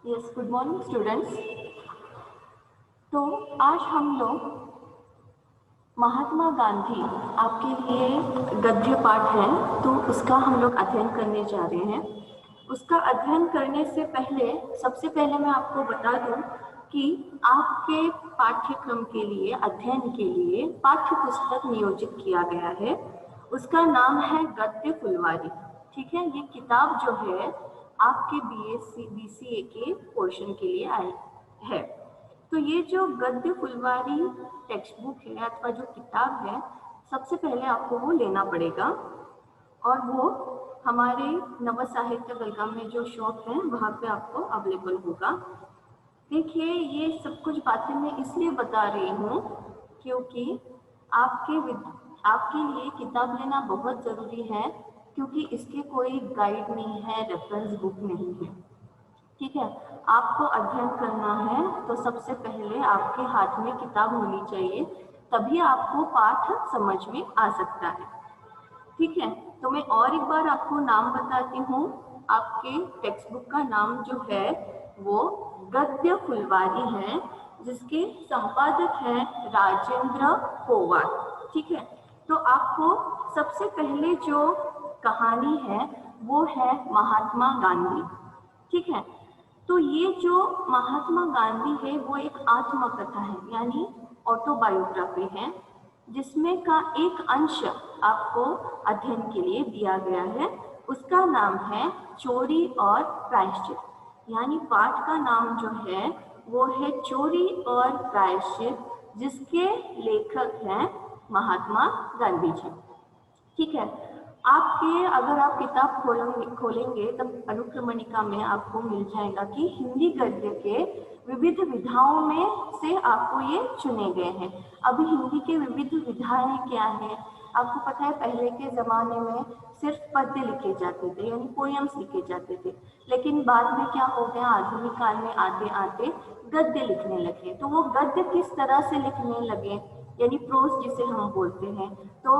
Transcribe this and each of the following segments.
Yes, good morning students. तो आज हम लोग महात्मा गांधी आपके लिए गद्य पाठ है, तो उसका हम लोग अध्ययन करने जा रहे हैं। उसका अध्ययन करने से पहले सबसे पहले मैं आपको बता दूं कि आपके पाठ्यक्रम के लिए अध्ययन के लिए पाठ्य पुस्तक नियोजित किया गया है। उसका नाम है गद्य फुलवारी। ठीक है, ये किताब जो है आपके बीएससी बीसीए के पोर्शन के लिए आई है। तो ये जो गद्य फुलवारी टेक्स्ट बुक है अथवा जो किताब है, सबसे पहले आपको वो लेना पड़ेगा और वो हमारे नव साहित्य बलगाम में जो शॉप है वहाँ पे आपको अवेलेबल होगा। देखिए, ये सब कुछ बातें मैं इसलिए बता रही हूँ क्योंकि आपके लिए किताब लेना बहुत ज़रूरी है, क्योंकि इसके कोई गाइड नहीं है, रेफरेंस बुक नहीं है। ठीक है, आपको अध्ययन करना है तो सबसे पहले आपके हाथ में किताब होनी चाहिए, तभी आपको पाठ समझ में आ सकता है। ठीक है, तो मैं और एक बार आपको नाम बताती हूँ। आपके टेक्स्ट बुक का नाम जो है वो गद्य फुलवारी है, जिसके संपादक हैं राजेंद्र पोवार। ठीक है, तो आपको सबसे पहले जो कहानी है वो है महात्मा गांधी। ठीक है, तो ये जो महात्मा गांधी है वो एक आत्मकथा है, यानी ऑटोबायोग्राफी है, जिसमें का एक अंश आपको अध्ययन के लिए दिया गया है। उसका नाम है चोरी और प्रायश्चित, यानी पाठ का नाम जो है वो है चोरी और प्रायश्चित, जिसके लेखक हैं महात्मा गांधी जी। ठीक है, अगर आप किताब खोलेंगे तब अनुक्रमणिका में आपको मिल जाएगा कि हिंदी गद्य के विविध विधाओं में से आपको ये चुने गए हैं। अभी हिंदी के विविध विधाएं क्या हैं? आपको पता है पहले के ज़माने में सिर्फ पद्य लिखे जाते थे, यानी पोएम्स लिखे जाते थे, लेकिन बाद में क्या हो गया, आधुनिक काल में आते आते गद्य लिखने लगे। तो वो गद्य किस तरह से लिखने लगे, यानी प्रोज जिसे हम बोलते हैं। तो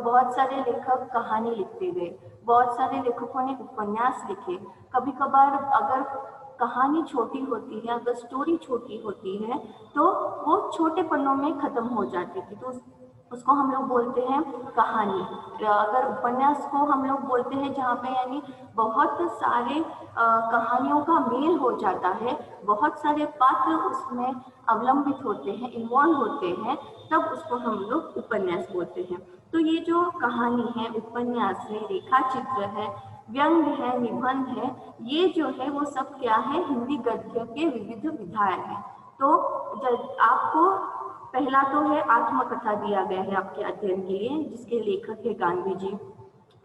बहुत सारे लेखक कहानी लिखते गए, बहुत सारे लेखकों ने उपन्यास लिखे। कभी कभार अगर कहानी छोटी होती है, अगर स्टोरी छोटी होती है, तो वो छोटे पन्नों में खत्म हो जाती थी, तो उसको हम लोग बोलते हैं कहानी। अगर उपन्यास को हम लोग बोलते हैं जहाँ पे यानी बहुत सारे कहानियों का मेल हो जाता है, बहुत सारे पात्र उसमें अवलंबित होते हैं, इन्वॉल्व होते हैं, तब उसको हम लोग उपन्यास बोलते हैं। तो ये जो कहानी है, उपन्यास है, रेखा चित्र है, व्यंग है, निबंध है, ये जो है वो सब क्या है, हिंदी गद्य के विविध विधाएं हैं। तो आपको पहला तो है आत्मकथा दिया गया है आपके अध्ययन के लिए, जिसके लेखक है गांधी जी।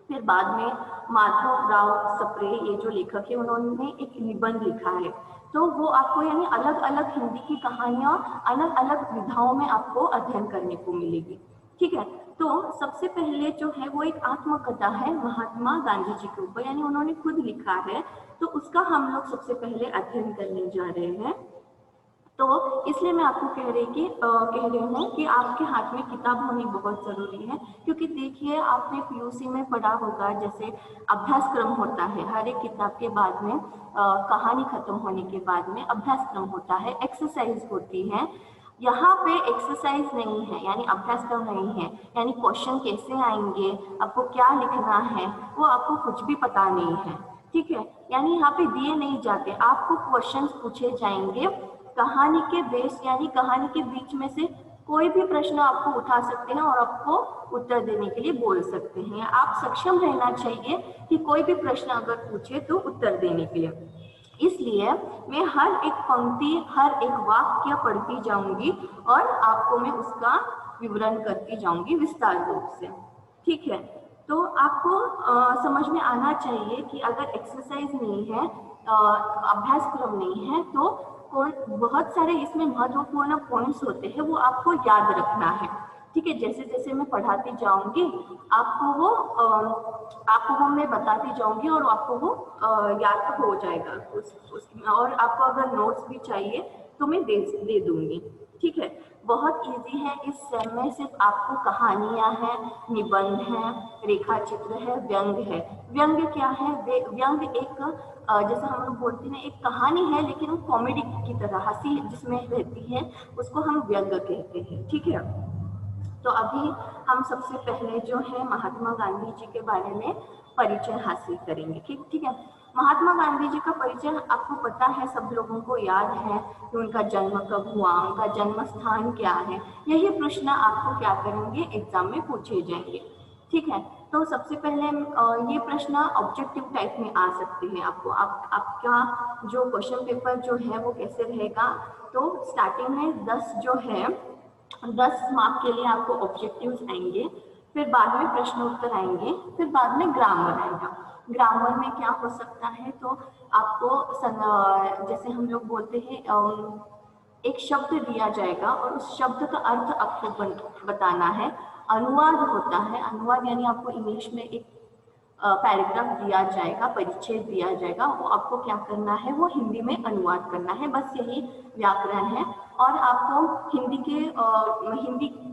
फिर बाद में माधवराव सप्रे, ये जो लेखक है, उन्होंने एक निबंध लिखा है। तो वो आपको यानी अलग अलग हिंदी की कहानियां अलग अलग विधाओं में आपको अध्ययन करने को मिलेगी। ठीक है, तो सबसे पहले जो है वो एक आत्मकथा है महात्मा गांधी जी के ऊपर, यानी उन्होंने खुद लिखा है, तो उसका हम लोग सबसे पहले अध्ययन करने जा रहे हैं। तो इसलिए मैं आपको कह रही हूँ कि आपके हाथ में किताब होनी बहुत ज़रूरी है, क्योंकि देखिए आपने पीयूसी में पढ़ा होगा, जैसे अभ्यासक्रम होता है, हर एक किताब के बाद में कहानी खत्म होने के बाद में अभ्यासक्रम होता है, एक्सरसाइज होती है। यहाँ पे एक्सरसाइज नहीं है, यानी अभ्यासक्रम नहीं है, यानी क्वेश्चन कैसे आएंगे, आपको क्या लिखना है, वो आपको कुछ भी पता नहीं है। ठीक है, यानी यहाँ पे दिए नहीं जाते, आपको क्वेश्चंस पूछे जाएंगे कहानी के बेस, यानी कहानी के बीच में से कोई भी प्रश्न आपको उठा सकते हैं और आपको उत्तर देने के लिए बोल सकते हैं। आप सक्षम रहना चाहिए कि कोई भी प्रश्न अगर पूछे तो उत्तर देने के लिए। इसलिए मैं हर एक पंक्ति, हर एक वाक्य पढ़ती जाऊंगी और आपको मैं उसका विवरण करती जाऊंगी विस्तार रूप से। ठीक है, तो आपको समझ में आना चाहिए कि अगर एक्सरसाइज नहीं है, अभ्यासक्रम नहीं है, तो बहुत सारे इसमें महत्वपूर्ण पॉइंट्स होते हैं, वो आपको याद रखना है। ठीक है, जैसे जैसे मैं पढ़ाती जाऊंगी आपको मैं बताती जाऊंगी और आपको वो याद हो जाएगा और आपको अगर नोट्स भी चाहिए तो मैं दे दूंगी। ठीक है, बहुत इजी है। इस सेम में सिर्फ आपको कहानियां हैं, निबंध हैं, रेखा चित्र है, व्यंग है। व्यंग क्या है? व्यंग एक जैसे हम लोग बोलते हैं एक कहानी है, लेकिन वो कॉमेडी की तरह हंसी जिसमें रहती है उसको हम व्यंग कहते हैं। ठीक है, तो अभी हम सबसे पहले जो है महात्मा गांधी जी के बारे में परिचय हासिल करेंगे। ठीक ठीक है। महात्मा गांधी जी का परिचय आपको पता है, सब लोगों को याद है कि उनका जन्म कब हुआ, उनका जन्म स्थान क्या है। यही प्रश्न आपको क्या करेंगे, एग्जाम में पूछे जाएंगे। ठीक है, तो सबसे पहले ये प्रश्न ऑब्जेक्टिव टाइप में आ सकते हैं आपको। आपका जो क्वेश्चन पेपर जो है वो कैसे रहेगा, तो स्टार्टिंग में 10 जो है 10 मार्क के लिए आपको ऑब्जेक्टिव्स आएंगे, फिर बाद में प्रश्न उत्तर आएंगे, फिर बाद में ग्रामर आएगा। ग्रामर में क्या हो सकता है, तो आपको जैसे हम लोग बोलते हैं एक शब्द दिया जाएगा और उस शब्द का अर्थ आपको बताना है। अनुवाद होता है, अनुवाद यानी आपको इंग्लिश में एक पैराग्राफ दिया जाएगा, परिचय दिया जाएगा, वो आपको क्या करना है, वो हिंदी में अनुवाद करना है। बस यही व्याकरण है। और आपको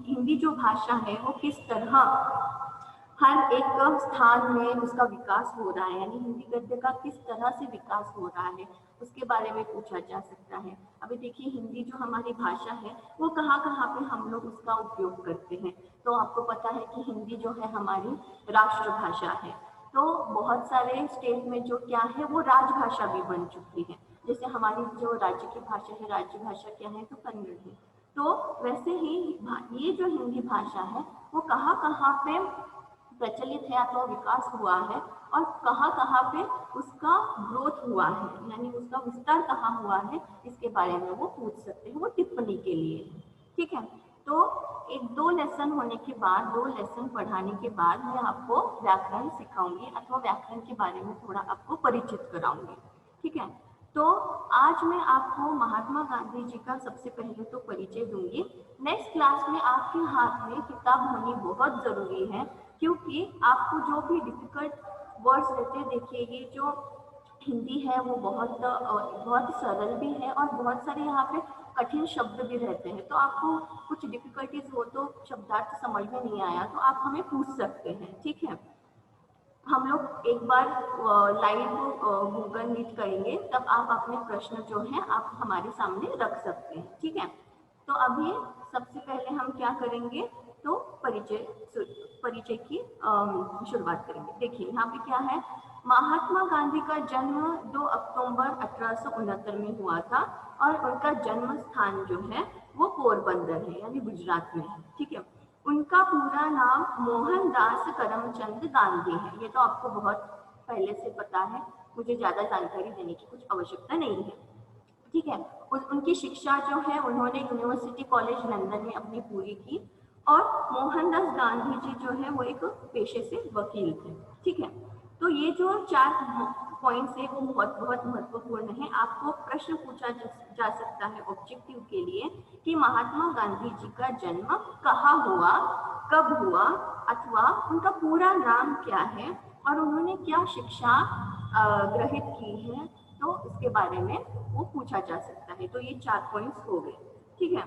हिंदी जो भाषा है वो किस तरह हर एक स्थान में उसका विकास हो रहा है, यानी हिंदी गद्य का किस तरह से विकास हो रहा है उसके बारे में पूछा जा सकता है। अभी देखिए हिंदी जो हमारी भाषा है वो कहाँ कहाँ पे हम लोग उसका उपयोग करते हैं। तो आपको पता है कि हिंदी जो है हमारी राष्ट्रभाषा है। तो बहुत सारे स्टेट में जो क्या है वो राजभाषा भी बन चुकी है। जैसे हमारी जो राज्य की भाषा है, राज्य भाषा क्या है, तो कन्नड़ है। तो वैसे ही ये जो हिंदी भाषा है वो कहाँ कहाँ पे प्रचलित है अथवा विकास हुआ है और कहाँ कहाँ पे उसका ग्रोथ हुआ है, यानी उसका विस्तार कहाँ हुआ है, इसके बारे में वो पूछ सकते हैं, वो टिप्पणी के लिए। ठीक है, तो एक 2 लेसन होने के बाद, 2 लेसन पढ़ाने के बाद मैं आपको व्याकरण सिखाऊंगी अथवा व्याकरण के बारे में थोड़ा आपको परिचित कराऊंगी। ठीक है, तो आज मैं आपको महात्मा गांधी जी का सबसे पहले तो परिचय दूंगी। नेक्स्ट क्लास में आपके हाथ में किताब होनी बहुत जरूरी है, क्योंकि आपको जो भी डिफिकल्ट वर्ड्स रहते हैं, देखिए ये जो हिंदी है वो बहुत सरल भी है और बहुत सारे यहाँ पे कठिन शब्द भी रहते हैं। तो आपको कुछ डिफिकल्टीज हो तो शब्दार्थ समझ में नहीं आया तो आप हमें पूछ सकते हैं। ठीक है, हम लोग एक बार लाइव गूगल मीट करेंगे, तब आप अपने प्रश्न जो है आप हमारे सामने रख सकते हैं। ठीक है, तो अभी सबसे पहले हम क्या करेंगे, तो परिचय की शुरुआत करेंगे। देखिए यहाँ पे क्या है, महात्मा गांधी का जन्म 2 अक्टूबर 1869 में हुआ था और उनका जन्म स्थान जो है वो पोरबंदर है, यानी गुजरात में है। ठीक है, उनका पूरा नाम मोहनदास करमचंद गांधी है। ये तो आपको बहुत पहले से पता है, मुझे ज्यादा जानकारी देने की कुछ आवश्यकता नहीं है। ठीक है, उनकी शिक्षा जो है उन्होंने यूनिवर्सिटी कॉलेज लंदन में अपनी पूरी की और मोहनदास गांधी जी जो है वो एक पेशे से वकील थे। ठीक है, तो ये जो 4 पॉइंट्स है वो बहुत बहुत महत्वपूर्ण है। आपको प्रश्न पूछा जा सकता है ऑब्जेक्टिव के लिए कि महात्मा गांधी जी का जन्म कहाँ हुआ, कब हुआ, अथवा उनका पूरा नाम क्या है और उन्होंने क्या शिक्षा ग्रहित की है, तो इसके बारे में वो पूछा जा सकता है। तो ये 4 पॉइंट्स हो गए। ठीक है,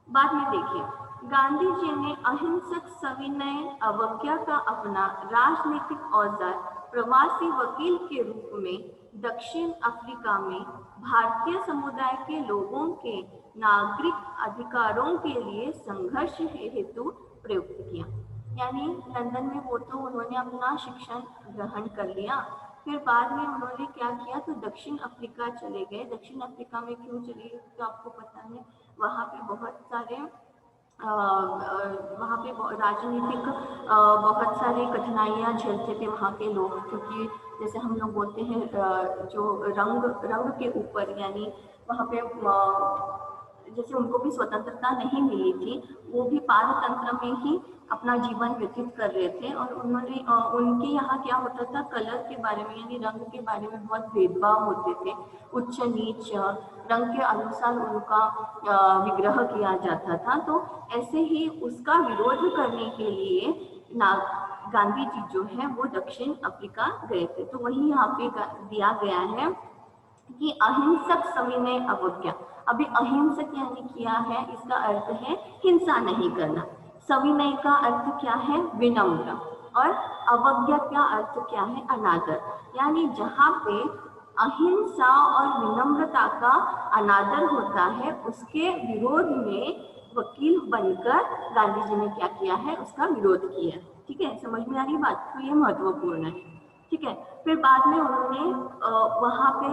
बाद में देखिए गांधी जी ने अहिंसक सविनय अवज्ञा का अपना राजनीतिक औजार प्रवासी वकील के रूप में दक्षिण अफ्रीका में भारतीय समुदाय के लोगों के नागरिक अधिकारों के लिए संघर्ष हेतु प्रयुक्त किया। यानी लंदन में वो तो उन्होंने अपना शिक्षण ग्रहण कर लिया, फिर बाद में उन्होंने क्या किया, तो दक्षिण अफ्रीका चले गए। दक्षिण अफ्रीका में क्यों चले गए, तो आपको पता है वहाँ पे बहुत सारे वहाँ पे राजनीतिक बहुत सारी कठिनाइयाँ झेलते थे वहाँ के लोग, क्योंकि जैसे हम लोग बोलते हैं जो रंग के ऊपर, यानी वहाँ पे जैसे उनको भी स्वतंत्रता नहीं मिली थी, वो भी पारतंत्र में ही अपना जीवन व्यतीत कर रहे थे और उन्होंने उनके यहाँ क्या होता था, कलर के बारे में यानी रंग के बारे में बहुत भेदभाव होते थे। उच्च नीच रंग के अनुसार उनका विग्रह किया जाता था। तो ऐसे ही उसका विरोध करने के लिए गांधी जी जो है वो दक्षिण अफ्रीका गए थे। तो वही यहाँ पे दिया गया है कि अहिंसक सविनय अवज्ञा। अभी अहिंसक यानी क्या है, इसका अर्थ है हिंसा नहीं करना। सविनय का अर्थ क्या है, विनम्र। और अवज्ञा का अर्थ क्या है, अनादर। यानी जहाँ पे अहिंसा और विनम्रता का अनादर होता है, उसके विरोध में वकील बनकर गांधी जी ने क्या किया है, उसका विरोध किया। ठीक है, समझ में आ रही बात? तो ये महत्वपूर्ण है। ठीक है, फिर बाद में उन्होंने वहाँ पे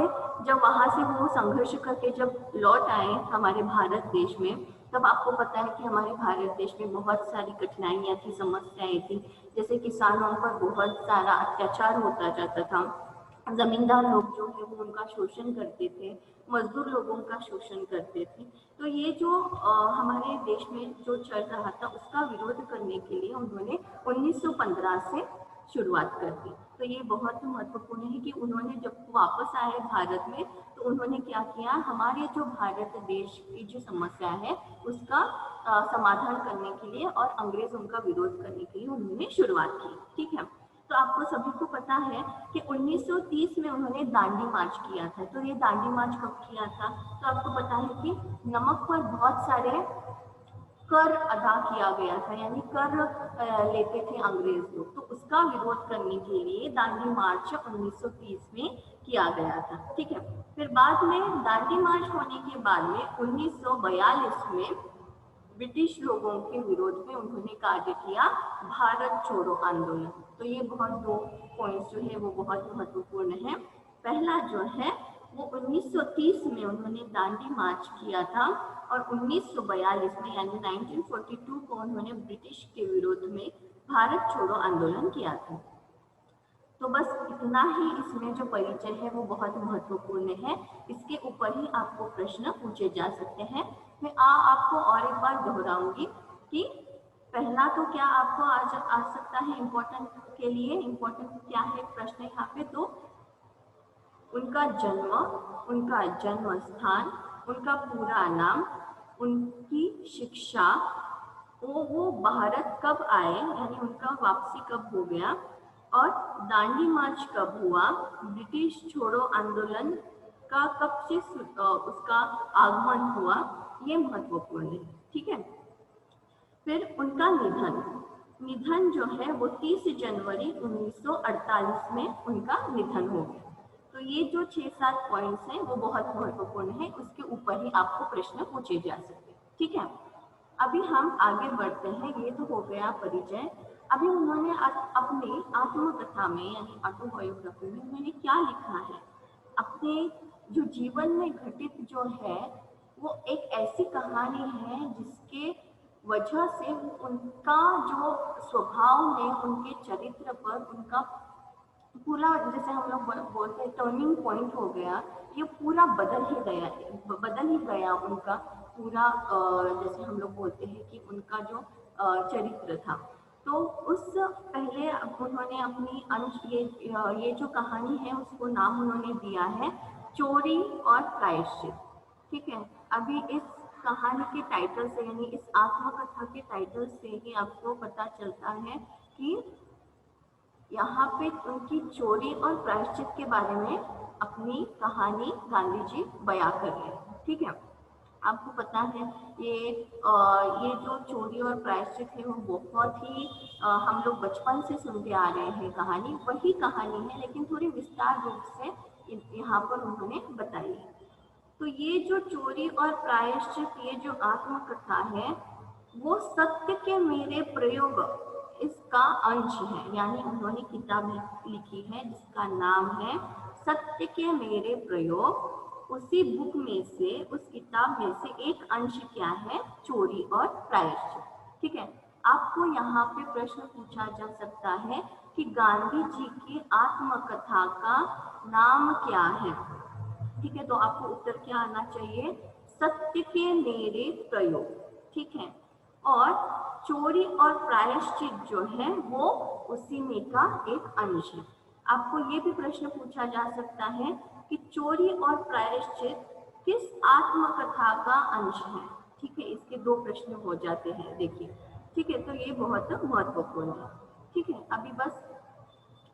जब वहाँ से वो संघर्ष करके जब लौट आए हमारे भारत देश में, तब आपको पता है कि हमारे भारत देश में बहुत सारी कठिनाइयाँ थी, समस्याएं थी। जैसे किसानों पर बहुत सारा अत्याचार होता जाता था, जमींदार लोग जो है वो उनका शोषण करते थे, मजदूर लोगों का शोषण करते थे। तो ये जो हमारे देश में जो चल रहा था, उसका विरोध करने के लिए उन्होंने 1915 से शुरुआत कर दी। तो ये बहुत महत्वपूर्ण है कि उन्होंने जब वापस आए भारत में, तो उन्होंने क्या किया, हमारे जो भारत देश की जो समस्या है उसका समाधान करने के लिए और अंग्रेजों का विरोध करने के लिए उन्होंने शुरुआत की। ठीक है, तो आपको सभी को पता है कि 1930 में उन्होंने दांडी मार्च किया था। तो ये दांडी मार्च कब किया था? तो आपको पता है कि नमक पर बहुत सारे कर अदा किया गया था, यानी कर लेते थे अंग्रेज लोग। तो उसका विरोध करने के लिए दांडी मार्च 1930 में किया गया था। ठीक है, फिर बाद में दांडी मार्च होने के बाद में 1942 में ब्रिटिश लोगों के विरोध में उन्होंने कार्य किया भारत छोड़ो आंदोलन। तो ये बहुत दो पॉइंट्स जो है वो बहुत महत्वपूर्ण है। पहला जो है वो 1930 में उन्होंने दांडी मार्च किया था, और 1942 में यानी 1942 को उन्होंने ब्रिटिश के विरोध में भारत छोड़ो आंदोलन किया था। तो बस इतना ही इसमें जो परिचय है वो बहुत महत्वपूर्ण है। इसके ऊपर ही आपको प्रश्न पूछे जा सकते हैं। मैं आपको और एक बार दोहराऊंगी कि पहला तो क्या आपको आज आ सकता है इम्पोर्टेंट के लिए, इम्पोर्टेंट क्या है प्रश्न यहाँ पे, तो उनका जन्म, उनका जन्म स्थान, उनका पूरा नाम, उनकी शिक्षा, वो भारत कब आए यानी उनका वापसी कब हो गया, और दांडी मार्च कब हुआ, ब्रिटिश छोड़ो आंदोलन का कब से उसका आगमन हुआ, ये महत्वपूर्ण है। ठीक है, फिर उनका निधन जो है वो 30 जनवरी 1948 में उनका निधन हो गया। तो ये जो 6-7 पॉइंट्स हैं वो बहुत महत्वपूर्ण है, उसके ऊपर ही आपको प्रश्न पूछे जा सकते हैं। ठीक है, अभी हम आगे बढ़ते हैं। ये तो हो गया परिचय। अभी उन्होंने अपने आत्मकथा में यानी ऑटोबायोग्राफी में उन्होंने क्या लिखा है, अपने जो जीवन में घटित जो है वो एक ऐसी कहानी है जिसके वजह से उनका जो स्वभाव में, उनके चरित्र पर उनका पूरा, जैसे हम लोग बोलते हैं टर्निंग पॉइंट हो गया, ये पूरा बदल ही गया उनका पूरा, जैसे हम लोग बोलते हैं कि उनका जो चरित्र था। तो उस पहले उन्होंने अपनी अंश ये जो कहानी है उसको नाम उन्होंने दिया है चोरी और प्रायश्चित। ठीक है, अभी इस कहानी के टाइटल से यानी इस आत्मकथा के टाइटल से ही आपको पता चलता है कि यहाँ पे उनकी चोरी और प्रायश्चित के बारे में अपनी कहानी गांधी जी बयां कर रहे हैं। ठीक है, आपको पता है ये जो चोरी और प्रायश्चित है वो बहुत ही हम लोग बचपन से सुनते आ रहे हैं कहानी, वही कहानी है लेकिन थोड़ी विस्तार रूप से यहाँ पर उन्होंने बताई है। तो ये जो चोरी और प्रायश्चित, ये जो आत्मकथा है वो सत्य के मेरे प्रयोग इसका अंश है। यानी उन्होंने किताब लिखी है जिसका नाम है सत्य के मेरे प्रयोग। उसी बुक में से, उस किताब में से एक अंश क्या है, चोरी और प्रायश्चित। ठीक है, आपको यहाँ पे प्रश्न पूछा जा सकता है कि गांधी जी की आत्मकथा का नाम क्या है। ठीक है, तो आपको उत्तर क्या आना चाहिए, सत्य के मेरे प्रयोग। ठीक है, और चोरी और प्रायश्चित जो है वो उसी में का एक अंश है। आपको ये भी प्रश्न पूछा जा सकता है कि चोरी और प्रायश्चित किस आत्मकथा का अंश है। ठीक है, इसके दो प्रश्न हो जाते हैं, देखिए। ठीक है, तो ये बहुत महत्वपूर्ण है। ठीक है, अभी बस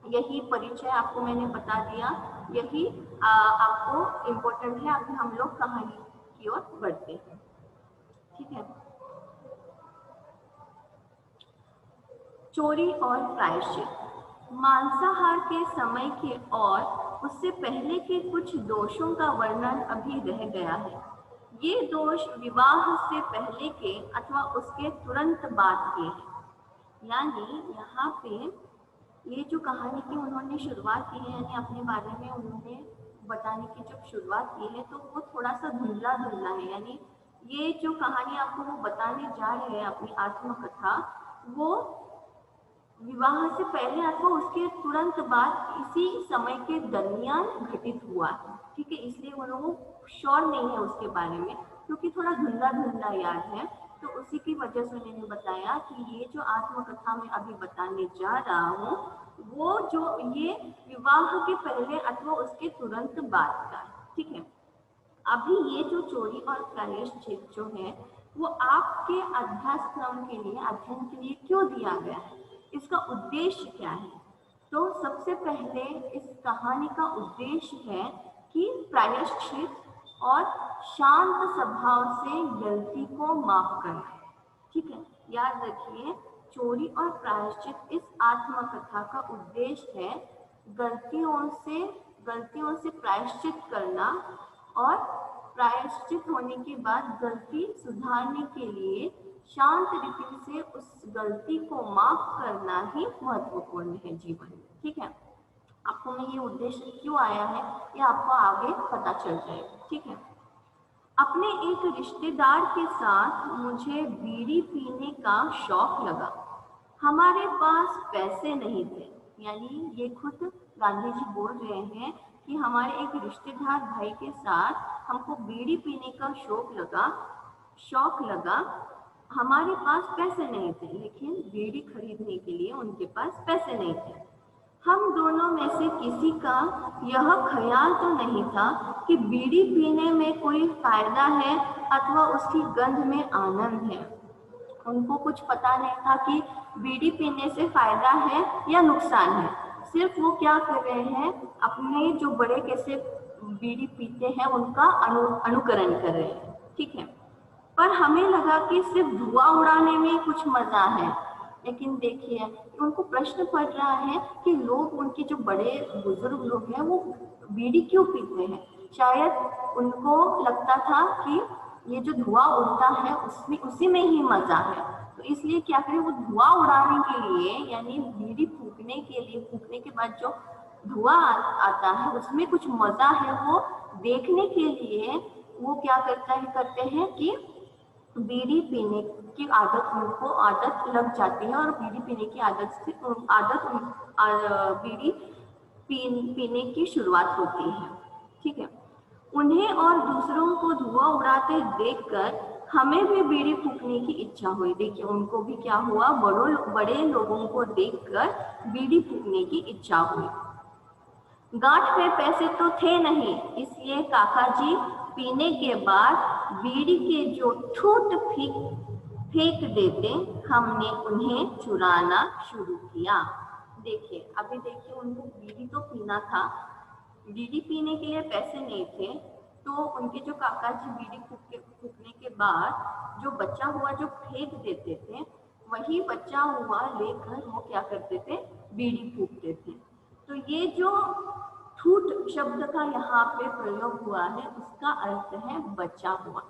यही परिचय आपको मैंने बता दिया, यही आपको इम्पोर्टेंट है। अभी हम लोग कहानी की ओर बढ़ते हैं। ठीक है। चोरी और प्रायश्चित। मांसाहार के समय के और उससे पहले के कुछ दोषों का वर्णन अभी रह गया है। ये दोष विवाह से पहले के अथवा उसके तुरंत बाद के हैं। यानी यहाँ पे ये जो कहानी की उन्होंने शुरुआत की है, यानी अपने बारे में उन्होंने बताने की जब शुरुआत की है, तो वो थोड़ा सा धुंधला धुंधला है। यानी ये जो कहानी आपको वो बताने जा रहे हैं, अपनी आत्मकथा, वो विवाह से पहले अथवा उसके तुरंत बाद इसी समय के दरमियान घटित हुआ है। ठीक है, इसलिए वो लोग श्योर नहीं है उसके बारे में, क्योंकि थोड़ा धुंधला धुंधला याद है। तो उसी की वजह से उन्होंने बताया कि ये जो आत्मकथा मैं अभी बताने जा रहा हूँ, वो जो ये विवाह के पहले अथवा उसके तुरंत बाद का। ठीक है। अभी ये जो चोरी और प्रायश्चित जो है, वो आपके अभ्यासक्रम के लिए, अध्ययन के लिए क्यों दिया गया है, इसका उद्देश्य क्या है। तो सबसे पहले इस कहानी का उद्देश्य है कि प्रायश्चित और शांत स्वभाव से गलती को माफ करना। ठीक है, याद रखिए, चोरी और प्रायश्चित इस आत्मकथा का उद्देश्य है गलतियों से प्रायश्चित करना, और प्रायश्चित होने के बाद गलती सुधारने के लिए शांत रीति से उस गलती को माफ करना ही महत्वपूर्ण है जीवन में। ठीक है, आपको में ये उद्देश्य क्यों आया है, ये आपको आगे पता चल जाएगा। ठीक है। अपने एक रिश्तेदार के साथ मुझे बीड़ी पीने का शौक लगा। हमारे पास पैसे नहीं थे। यानी ये खुद गांधी जी बोल रहे हैं कि हमारे एक रिश्तेदार भाई के साथ हमको बीड़ी पीने का शौक लगा। हमारे पास पैसे नहीं थे, लेकिन बीड़ी खरीदने के लिए उनके पास पैसे नहीं थे। हम दोनों में से किसी का यह ख्याल तो नहीं था कि बीड़ी पीने में कोई फायदा है अथवा उसकी गंध में आनंद है। उनको कुछ पता नहीं था कि बीड़ी पीने से फायदा है या नुकसान है। सिर्फ वो क्या कर रहे हैं, अपने जो बड़े कैसे बीड़ी पीते हैं उनका अनुकरण कर रहे हैं। ठीक है। पर हमें लगा कि सिर्फ धुआं उड़ाने में कुछ मजा है। लेकिन देखिए, उनको प्रश्न पड़ रहा है कि लोग, उनके जो बड़े बुजुर्ग लोग हैं, वो बीड़ी क्यों पीते हैं। शायद उनको लगता था कि ये जो धुआं उड़ता है उसी में ही मजा है। तो इसलिए क्या करें, वो धुआं उड़ाने के लिए, यानी बीड़ी फूकने के बाद जो धुआं आता है उसमें कुछ मजा है, वो देखने के लिए वो क्या करते हैं कि बीड़ी पीने की उनको आदत लग जाती है, और बीड़ी पीने की बीड़ी पीने की शुरुआत होती है। ठीक है। उन्हें और दूसरों को धुआं उड़ाते देखकर हमें भी बीड़ी फूकने की इच्छा हुई। देखिए, उनको भी क्या हुआ, बड़े लोगों को देखकर बीड़ी फूकने की इच्छा हुई। गांठ में पैसे तो थे नहीं, इसलिए काका जी पीने के बाद बीड़ी के जो ठूठ फेंक देते, हमने उन्हें चुराना शुरू किया। देखिए, अभी देखिए, उनको बीड़ी तो पीना था, बीड़ी पीने के लिए पैसे नहीं थे, तो उनके जो काका जी बीड़ी फूकने के बाद जो बचा हुआ जो फेंक देते थे, वही बचा हुआ लेकर वो क्या करते थे, बीड़ी फूकते थे। तो ये जो ठूठ शब्द का यहाँ पे प्रयोग हुआ है, उसका अर्थ है बचा हुआ।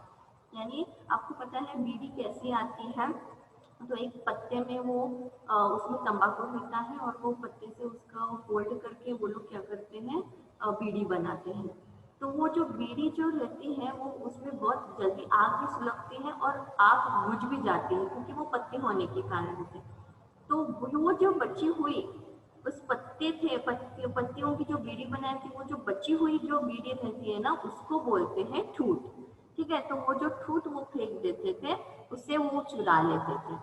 यानी आपको पता है बीड़ी कैसी आती है, तो एक पत्ते में वो उसमें तंबाकू होता है, और वो पत्ते से उसका फोल्ड करके वो लोग क्या करते हैं, बीड़ी बनाते हैं। तो वो जो बीड़ी जो रहती है, वो उसमें बहुत जल्दी आग भी सुलगती है और आग बुझ भी जाती है, क्योंकि वो पत्ते होने के कारण से। तो वो जो बची हुई उस पत्तियों की जो बीड़ी बनाई थी, वो जो बची हुई जो बीड़ी रहती है ना, उसको बोलते हैं ठूठ। ठीक है। तो वो जो ठूठ वो फेंक देते थे, उससे वो चुरा लेते थे।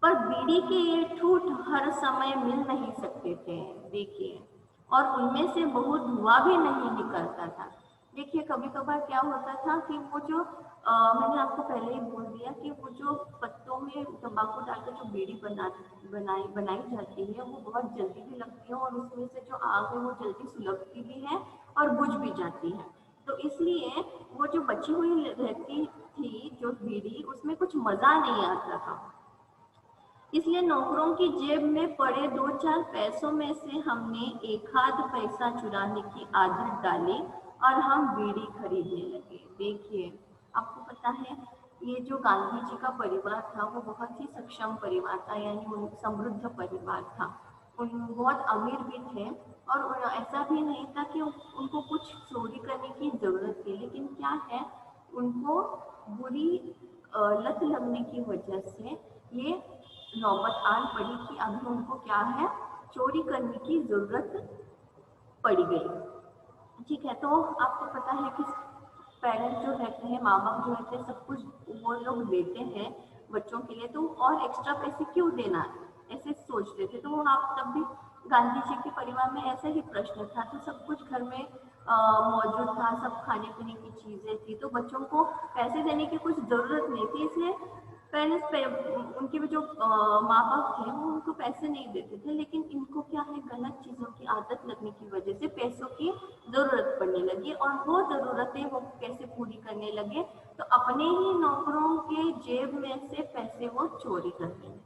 पर बीड़ी के ये ठूठ हर समय मिल नहीं सकते थे। देखिए, और उनमें से बहुत धुआं भी नहीं निकलता था। देखिए, कभी कभार क्या होता था कि वो जो मैंने आपको पहले ही बोल दिया कि वो जो पत्तों में तंबाकू डालकर जो बीड़ी बनाई जाती है, वो बहुत जल्दी भी लगती है, और उसमें से जो आग है वो जल्दी सुलगती भी है और बुझ भी जाती है। तो इसलिए वो जो बची हुई रहती थी जो बीड़ी, उसमें कुछ मजा नहीं आता था। इसलिए नौकरों की जेब में पड़े 2-4 पैसों में से हमने एक आध पैसा चुराने की आदत डाली और हम बीड़ी खरीदने लगे। देखिए, आपको पता है ये जो गांधी जी का परिवार था वो बहुत ही सक्षम परिवार था, यानी समृद्ध परिवार था। उन बहुत अमीर भी थे और ऐसा भी नहीं था कि उनको कुछ चोरी करने की जरूरत थी, लेकिन क्या है, उनको बुरी लत लगने की वजह से ये नौबत आन पड़ी कि अभी उनको क्या है, चोरी करने की जरूरत पड़ गई। ठीक है, तो आपको पता है कि पेरेंट्स जो रहते हैं, माँ बाप जो रहते हैं, सब कुछ वो लोग देते हैं बच्चों के लिए, तो और एक्स्ट्रा पैसे क्यों देना, ऐसे सोचते थे। तो आप तब भी गांधी जी के परिवार में ऐसा ही प्रश्न था, तो सब कुछ घर में मौजूद था, सब खाने पीने की चीजें थी, तो बच्चों को पैसे देने की कुछ जरूरत नहीं थी। इसलिए पेरेंट्स उनके भी जो माँ बाप थे वो उनको पैसे नहीं देते थे, लेकिन इनको क्या है, गलत चीजों की आदत लगने की वजह से पैसों की जरूरत पड़ने लगी और वो जरूरतें वो कैसे पूरी करने लगे, तो अपने ही नौकरों के जेब में से पैसे वो चोरी करने लगे।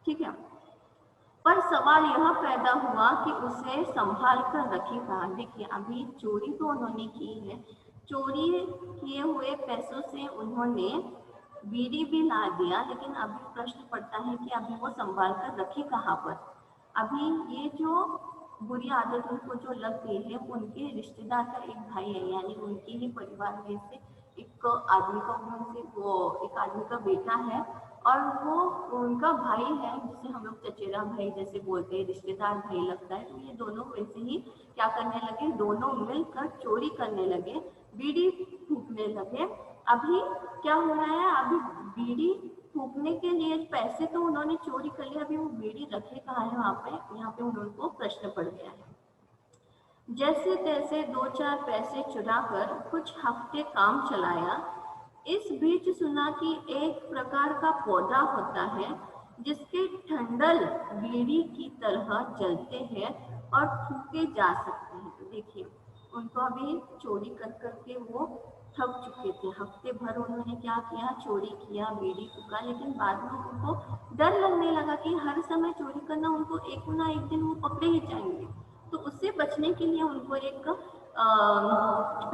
ठीक है, पर सवाल यह पैदा हुआ कि उसे संभाल कर रखेगा। देखिए, अभी चोरी तो उन्होंने की है, चोरी किए हुए पैसों से उन्होंने बीड़ी भी ला दिया, लेकिन अभी प्रश्न पड़ता है कि अभी वो संभाल कर रखे कहाँ पर। अभी ये जो बुरी आदत उनको जो लग गई है, उनके रिश्तेदार का एक भाई है, यानी उनके ही परिवार में से एक आदमी का, उनसे वो एक आदमी का बेटा है और वो उनका भाई है, जिसे हम लोग चचेरा भाई जैसे बोलते हैं, रिश्तेदार भाई लगता है। तो ये दोनों वैसे ही क्या करने लगे, दोनों मिलकर चोरी करने लगे, बीड़ी फूकने लगे। अभी क्या हो रहा है, अभी बीड़ी फूकने के लिए पैसे तो उन्होंने चोरी कर लिया, अभी वो बीड़ी रखे कहाँ है वहां पे, यहाँ पे उनको प्रश्न पड़ गया है। जैसे तैसे 2-4 पैसे चुराकर कुछ हफ्ते काम चलाया। इस बीच सुना कि एक प्रकार का पौधा होता है जिसके ठंडल बीड़ी की तरह जलते हैं और फूके जा सकते हैं। तो देखिए, उनको अभी चोरी कर करके वो थक चुके थे, हफ्ते भर उन्होंने क्या किया, चोरी किया, बीड़ी फूका, लेकिन बाद में उनको डर लगने लगा कि हर समय चोरी करना, उनको एक ना एक दिन वो पकड़े ही जाएंगे। तो उससे बचने के लिए उनको एक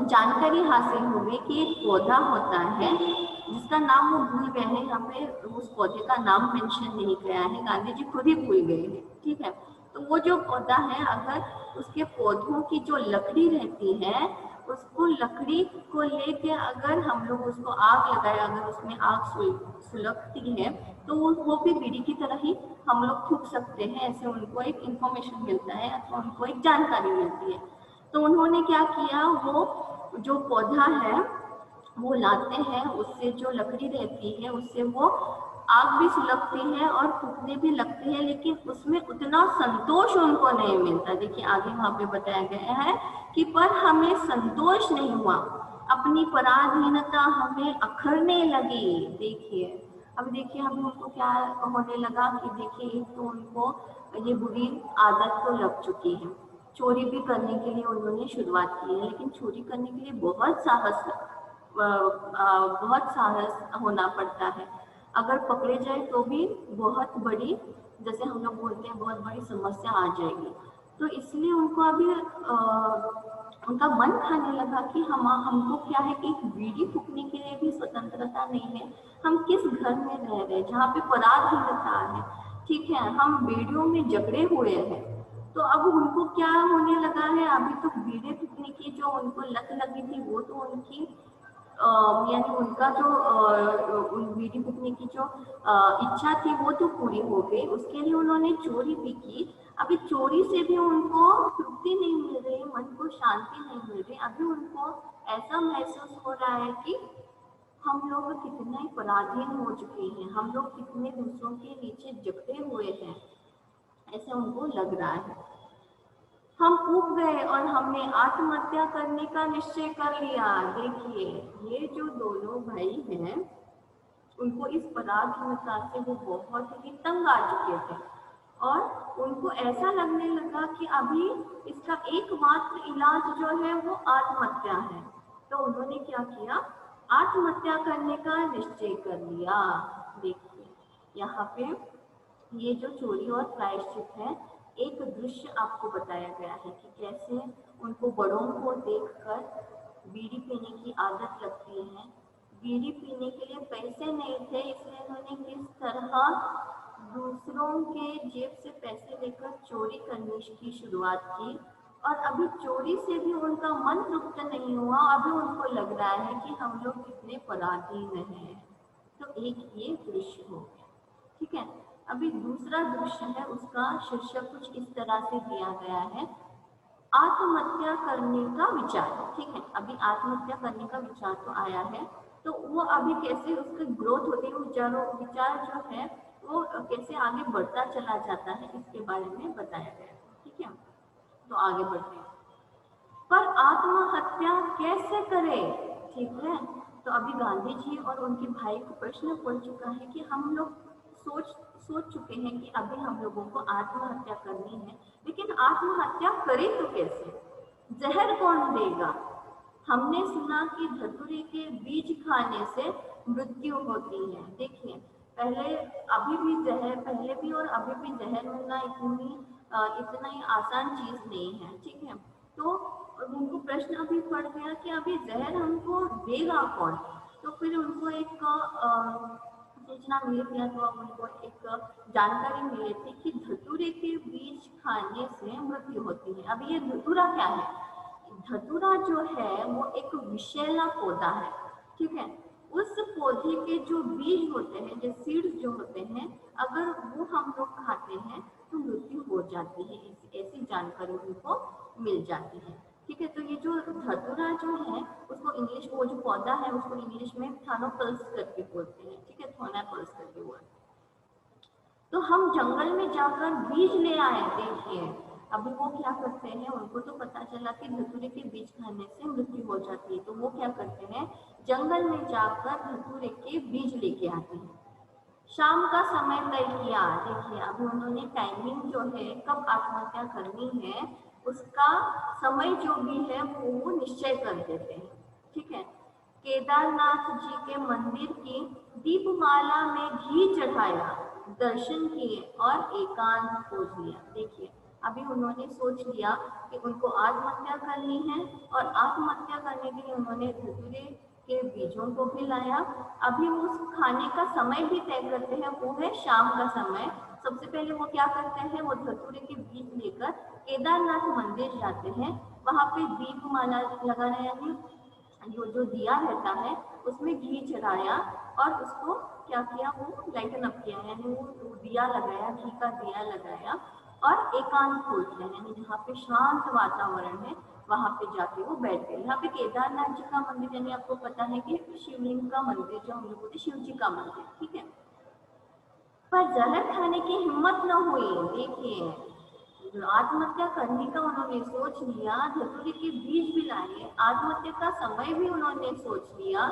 जानकारी हासिल हो गई कि एक पौधा होता है जिसका नाम वो भूल गए हैं, यहाँ पे उस पौधे का नाम मेंशन नहीं किया है, गांधी जी खुद ही भूल गए हैं। ठीक है, तो वो जो पौधा है, अगर उसके पौधों की जो लकड़ी रहती है, उसको लकड़ी को लेके अगर हम लोग उसको आग लगाए, अगर उसमें आग सुलगती है, तो वो भी बीड़ी की तरह ही हम लोग फूक सकते हैं। ऐसे उनको एक इंफॉर्मेशन मिलता है अथवा उनको एक जानकारी मिलती है। तो उन्होंने क्या किया, वो जो पौधा है वो लाते हैं, उससे जो लकड़ी रहती है उससे वो आग भी सुलगती है और फूकने भी लगती है, लेकिन उसमें उतना संतोष उनको नहीं मिलता। देखिए, आगे वहां पे बताया गया है कि पर हमें संतोष नहीं हुआ, अपनी पराधीनता हमें अखरने लगी। देखिए, अब देखिए, अब उनको क्या होने लगा कि देखिए, एक तो उनको ये बुरी आदत तो लग चुकी है, चोरी भी करने के लिए उन्होंने शुरुआत की है, लेकिन चोरी करने के लिए बहुत साहस होना पड़ता है। अगर पकड़े जाए तो भी बहुत बड़ी, जैसे हम लोग बोलते हैं, बहुत बड़ी समस्या आ जाएगी। तो इसलिए उनको अभी उनका मन खाने लगा कि हमको क्या है कि बीड़ी फूकने के लिए भी स्वतंत्रता नहीं है, हम किस घर में रह रहे हैं जहाँ पे पराधीनता है। ठीक है, हम बीड़ियों में जकड़े हुए हैं। तो अब उनको क्या होने लगा है, अभी तो बीड़ी फूकने की जो उनको लत लगी थी, वो तो उनकी यानी उनका जो बीड़ी फूकने की जो इच्छा थी वो तो पूरी हो गई, उसके लिए उन्होंने चोरी भी की। अभी चोरी से भी उनको तृप्ति नहीं मिल रही, मन को शांति नहीं मिल रही। अभी उनको ऐसा महसूस हो रहा है कि हम लोग कितने पराधीन हो चुके हैं, हम लोग कितने दूसरों के नीचे जकड़े हुए हैं, ऐसे उनको लग रहा है। हम ऊब गए और हमने आत्महत्या करने का निश्चय कर लिया। देखिए, ये जो दोनों भाई हैं, उनको इस पराधीनता से वो बहुत ही तंग आ चुके थे। और उनको ऐसा लगने लगा कि अभी इसका एकमात्र इलाज जो है वो आत्महत्या है। तो उन्होंने क्या किया, आत्महत्या करने का निश्चय कर लिया। देखिए यहाँ पे ये जो चोरी और प्रायश्चित है, एक दृश्य आपको बताया गया है कि कैसे उनको बड़ों को देखकर बीड़ी पीने की आदत लगती है। बीड़ी पीने के लिए पैसे नहीं थे, इसलिए उन्होंने किस तरह दूसरों के जेब से पैसे लेकर चोरी करने की शुरुआत की। और अभी चोरी से भी उनका मन तृप्त नहीं हुआ, अभी उनको लग रहा है कि हम लोग कितने पराधीन हैं। तो एक ये दृश्य हो गया, ठीक है। अभी दूसरा दृश्य है, उसका शीर्षक कुछ इस तरह से दिया गया है, आत्महत्या करने का विचार। ठीक है, अभी आत्महत्या करने का विचार तो आया है, तो वो अभी कैसे उसकी ग्रोथ होती है, विचार जो है वो कैसे आगे बढ़ता चला जाता है, इसके बारे में बताया गया है। ठीक है, तो आगे बढ़ते हैं। पर आत्महत्या कैसे करे, ठीक है। तो अभी गांधी जी और उनके भाई को प्रश्न पड़ चुका है कि हम लोग सोच चुके हैं कि अभी हम लोगों को आत्महत्या करनी है, लेकिन आत्महत्या करें तो कैसे, जहर कौन देगा। हमने सुना कि धतूरे के बीज खाने से मृत्यु होती है। देखिए पहले अभी भी जहर, पहले भी और अभी भी जहर मिलना इतना ही आसान चीज नहीं है। ठीक है, तो उनको प्रश्न अभी पड़ गया कि अभी जहर हमको देगा कौन। तो फिर उनको एक सूचना मिली थी, तो उनको एक जानकारी मिली थी कि धतूरे के बीज खाने से मृत्यु होती है। अब ये धतूरा क्या है, धतूरा जो है वो एक विषैला पौधा है। ठीक है, उस पौधे के जो बीज होते हैं, जो सीड्स जो होते हैं, अगर वो हम लोग खाते हैं तो मृत्यु हो जाती है, ऐसी जानकारी उनको मिल जाती है। ठीक है, तो ये जो धतूरा जो है उसको इंग्लिश, वो जो पौधा है उसको इंग्लिश में थानोपल्स करके बोलते हैं। ठीक है, थानोपल्स करके बोलते हैं। तो हम जंगल में जाकर बीज ले आए। देखिए अभी वो क्या करते हैं, उनको तो पता चला कि धतूरे के बीज खाने से मृत्यु हो जाती है, तो वो क्या करते हैं, जंगल में जाकर धतूरे के बीज लेके आते हैं। शाम का समय तय किया। देखिए अभी उन्होंने टाइमिंग जो है कब आत्महत्या करनी है उसका समय जो भी है वो निश्चय कर देते हैं। ठीक है, केदारनाथ जी के मंदिर की दीपमाला में घी चढ़ाया, दर्शन किए और एकांत खोज लिया। देखिए अभी उन्होंने सोच लिया कि उनको आत्महत्या करनी है, और आत्महत्या करने के लिए उन्होंने धतूरे के बीजों को भी लाया। अभी उस खाने का समय भी तय करते हैं, वो है शाम का समय। सबसे पहले वो क्या करते हैं, वो धतूरे के बीज लेकर केदारनाथ मंदिर जाते हैं, वहां पे दीपमाला लगाना, यानी जो दिया रहता है उसमें घी चढ़ाया और उसको क्या किया, वो लाइटन अप किया, यानी वो दिया लगाया, घी का दिया लगाया और एकांत खोज लिया, यानी जहाँ पे शांत वातावरण है वहां पे जाके वो बैठ गए। यहाँ पे केदारनाथ जी का मंदिर, यानी आपको पता है कि शिवलिंग का मंदिर, जो हम लोग बोलते शिव जी का मंदिर। ठीक है, पर जहर खाने की हिम्मत न हुई। देखिए जो आत्महत्या करने का उन्होंने सोच लिया, धतूरे के बीज भी लाए, आत्महत्या का समय भी उन्होंने सोच लिया,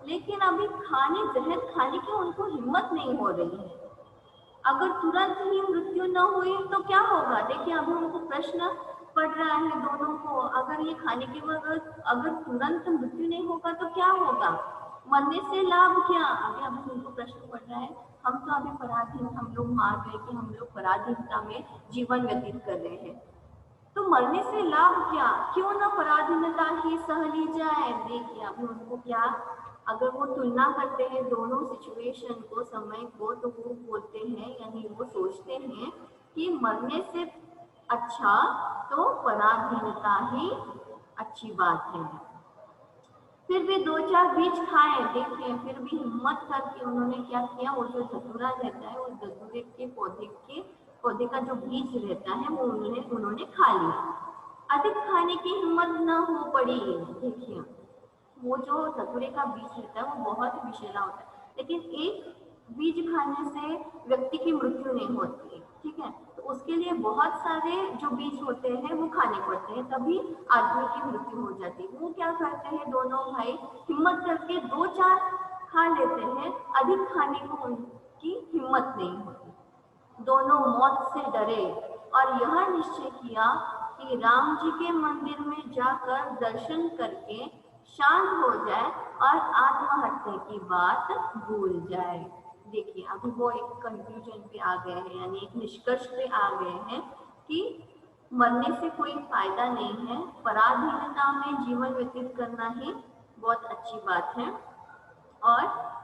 लेकिन अभी जहर खाने की उनको हिम्मत नहीं हो रही है। अगर तुरंत ही मृत्यु न हुई तो क्या होगा। देखिए अभी उनको प्रश्न पड़ रहा है दोनों को, अगर ये खाने के वक्त अगर तुरंत मृत्यु नहीं होगा तो क्या होगा, मरने से लाभ क्या। अभी उनको प्रश्न पड़ रहा है, हम तो अभी पराधीन, हम लोग मान रहे कि हम लोग पराधीनता में जीवन व्यतीत कर रहे हैं, तो मरने से लाभ क्या, क्यों ना पराधीनता ही सह ली जाए। देखिए अभी उनको क्या, अगर वो तुलना करते हैं दोनों सिचुएशन को, समय को, तो वो बोलते हैं, यानी वो सोचते हैं कि मरने से अच्छा तो पराधीनता ही अच्छी बात है। फिर भी दो चार बीज खाए। देखिए फिर भी हिम्मत करके उन्होंने क्या किया, वो जो धतूरा रहता है, उस धतूरे के पौधे का जो बीज रहता है वो उन्होंने खा लिया। अधिक खाने की हिम्मत न हो पड़ी। देखिए वो जो धतूरे का बीज रहता है वो बहुत विषैला होता है, लेकिन एक बीज खाने से व्यक्ति की मृत्यु नहीं होती। ठीक है, तो उसके लिए बहुत सारे जो बीज होते हैं वो खाने पड़ते हैं, तभी आदमी की मृत्यु हो जाती है। वो क्या करते हैं दोनों भाई, हिम्मत करके दो चार खा लेते हैं, अधिक खाने को उनकी हिम्मत नहीं होती। दोनों मौत से डरे और यह निश्चय किया कि राम जी के मंदिर में जाकर दर्शन करके शांत हो जाए और आत्महत्या की बात भूल जाए। देखिए अभी वो एक कंक्लूजन पे आ गए हैं, यानी एक निष्कर्ष पे आ गए हैं कि मरने से कोई फायदा नहीं है, पराधीनता में जीवन व्यतीत करना ही बहुत अच्छी बात है और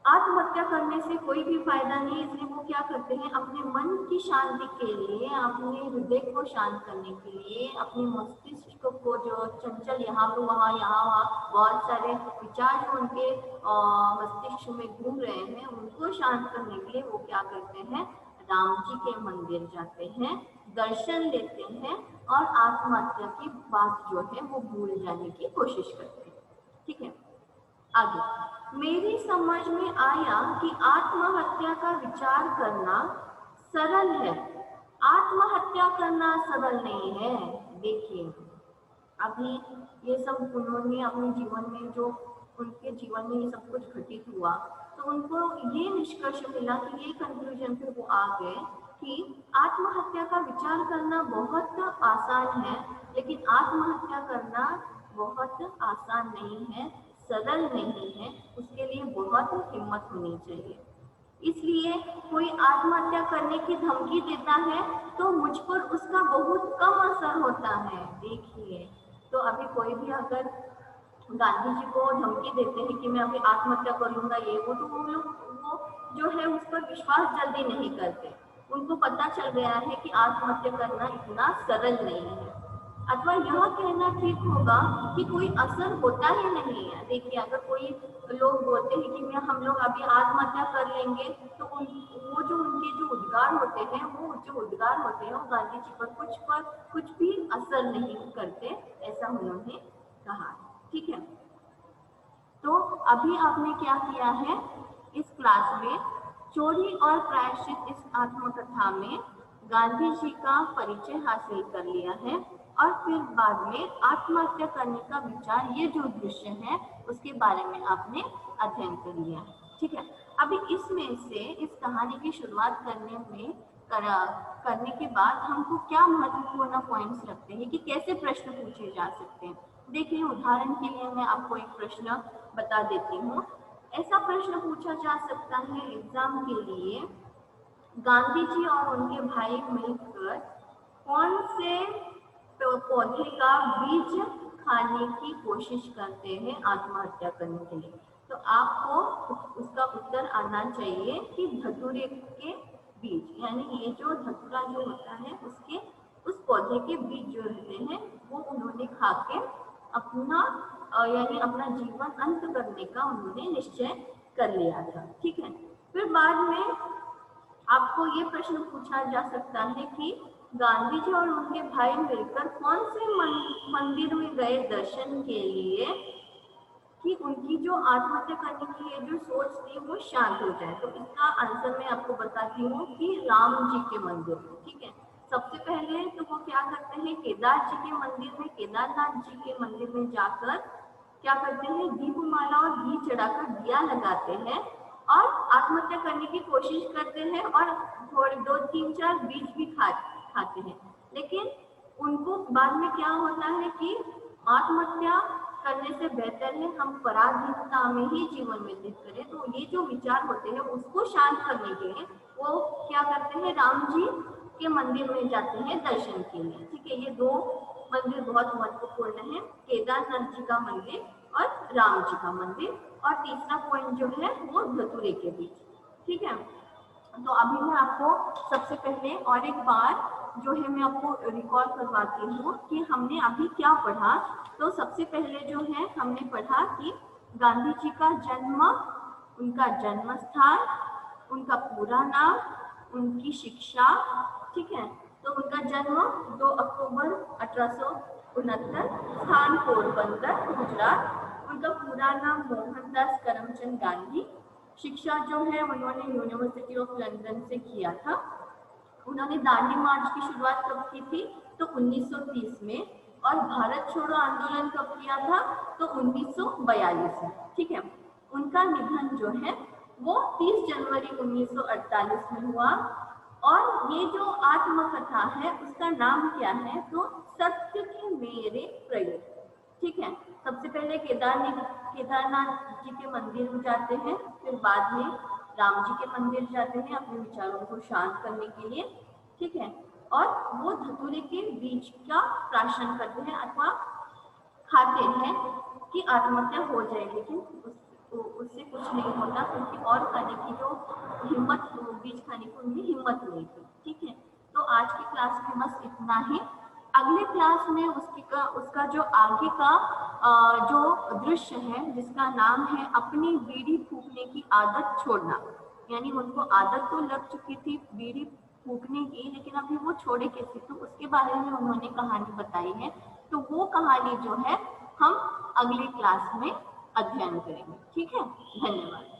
आत्महत्या करने से कोई भी फायदा नहीं। इसलिए वो क्या करते हैं, अपने मन की शांति के लिए, अपने हृदय को शांत करने के लिए, अपने मस्तिष्क को जो चंचल यहाँ पे वहाँ यहाँ वहाँ बहुत सारे विचार जो उनके मस्तिष्क में घूम रहे हैं उनको शांत करने के लिए वो क्या करते हैं, राम जी के मंदिर जाते हैं, दर्शन लेते हैं और आत्महत्या की बात जो है वो भूल जाने की कोशिश करते हैं। ठीक है, आगे मेरी समझ में आया कि आत्महत्या का विचार करना सरल है, आत्महत्या करना सरल नहीं है। देखिए अभी ये सब उन्होंने अपने जीवन में जो उनके जीवन में ये सब कुछ घटित हुआ तो उनको ये निष्कर्ष मिला कि ये कंक्लूजन पे वो आ गए कि आत्महत्या का विचार करना बहुत आसान है, लेकिन आत्महत्या करना बहुत आसान नहीं है, सरल नहीं है, उसके लिए बहुत हिम्मत होनी चाहिए। इसलिए कोई आत्महत्या करने की धमकी देता है तो मुझ पर उसका बहुत कम असर होता है। देखिए तो अभी कोई भी अगर गांधी जी को धमकी देते हैं कि मैं अभी आत्महत्या कर लूंगा ये वो, तो वो लोग वो जो है उस पर विश्वास जल्दी नहीं करते। उनको पता चल गया है कि आत्महत्या करना इतना सरल नहीं है, अथवा यह कहना ठीक होगा कि कोई असर होता ही नहीं है। देखिए अगर कोई लोग बोलते हैं कि मैं हम लोग अभी आत्महत्या कर लेंगे तो वो जो उनके जो उद्गार होते हैं वो गांधी जी पर कुछ भी असर नहीं करते, ऐसा उन्होंने कहा। ठीक है, तो अभी आपने क्या किया है, इस क्लास में चोरी और प्रायश्चित इस आत्मकथा में गांधी जी का परिचय हासिल कर लिया है और फिर बाद में आत्महत्या करने का विचार, ये जो दृश्य है उसके बारे में आपने अध्ययन कर लिया है। ठीक है, अभी इसमें से इस कहानी की शुरुआत करने के बाद हमको क्या महत्वपूर्ण पॉइंट्स रखते हैं कि कैसे प्रश्न पूछे जा सकते हैं। देखिए उदाहरण के लिए मैं आपको एक प्रश्न बता देती हूँ। ऐसा प्रश्न पूछा जा सकता है एग्जाम के लिए, गांधी जी और उनके भाई मिलकर कौन से पौधे का बीज खाने की कोशिश करते हैं आत्महत्या करने के लिए। तो आपको उसका उत्तर आना चाहिए कि धतूरे के बीज, यानी ये जो धतूरा जो होता है उसके उस पौधे के बीज जो रहते हैं वो उन्होंने खा के अपना यानी अपना जीवन अंत करने का उन्होंने निश्चय कर लिया था। ठीक है, फिर बाद में आपको ये प्रश्न पूछा जा सकता है कि गांधी जी और उनके भाई मिलकर कौन से मंदिर में गए दर्शन के लिए कि उनकी जो आत्महत्या करने की ये जो सोच थी वो शांत हो जाए। तो इसका आंसर मैं आपको बताती हूँ कि राम जी के मंदिर में। ठीक है, सबसे पहले तो वो क्या करते हैं, केदार जी के मंदिर में, केदारनाथ जी के मंदिर में जाकर क्या करते हैं, दीपमाला और घी चढ़ाकर दिया लगाते हैं और आत्महत्या करने की कोशिश करते हैं और थोड़े 2-3-4 बीज भी खाते हैं। लेकिन उनको बाद में क्या होता है कि आत्महत्या करने से बेहतर है हम पराधीनता में ही जीवन व्यतीत करें। तो ये जो विचार होते हैं उसको शांत करने के लिए वो क्या करते हैं, राम जी के मंदिर में जाते हैं दर्शन के लिए। ठीक है, ये दो मंदिर बहुत महत्वपूर्ण है, केदारनाथ जी का मंदिर और राम जी का मंदिर। और तीसरा पॉइंट जो है वो धतूरे के बीच। ठीक है, तो अभी मैं आपको सबसे पहले और एक बार जो है मैं आपको रिकॉल करवाती हूँ कि हमने अभी क्या पढ़ा। तो सबसे पहले जो है हमने पढ़ा कि गांधी जी का जन्म, उनका जन्म स्थान, उनका पूरा नाम, उनकी शिक्षा। ठीक है, तो उनका जन्म 2 अक्टूबर 1869, स्थान पोरबंदर गुजरात, उनका पूरा नाम मोहनदास करमचंद गांधी, शिक्षा जो है उन्होंने यूनिवर्सिटी ऑफ लंदन से किया था। उन्होंने दांडी मार्च की शुरुआत कब की थी, तो 1930 में, और भारत छोड़ो आंदोलन कब किया था, तो 1942 में। ठीक है, उनका निधन जो है वो 30 जनवरी 1948 में हुआ। और ये जो आत्मकथा है उसका नाम क्या है, तो सत्य के मेरे प्रयोग। ठीक है, सबसे पहले केदारनाथ जी के मंदिर में जाते हैं, फिर बाद में राम जी के मंदिर जाते हैं अपने विचारों को शांत करने के लिए। ठीक है, और वो धतूरे के बीज का प्राशन करते हैं अथवा खाते हैं कि आत्महत्या हो जाए, लेकिन उससे कुछ नहीं होता, क्योंकि और खाने की जो हिम्मत, बीज खाने की उनकी हिम्मत नहीं थी। ठीक है, तो आज की क्लास में बस इतना ही। अगले क्लास में उसका जो आगे का जो दृश्य है जिसका नाम है अपनी बीड़ी फूकने की आदत छोड़ना, यानी उनको आदत तो लग चुकी थी बीड़ी फूकने की, लेकिन अभी वो छोड़े कैसे, तो उसके बारे में उन्होंने कहानी बताई है। तो वो कहानी जो है हम अगली क्लास में अध्ययन करेंगे। ठीक है, धन्यवाद।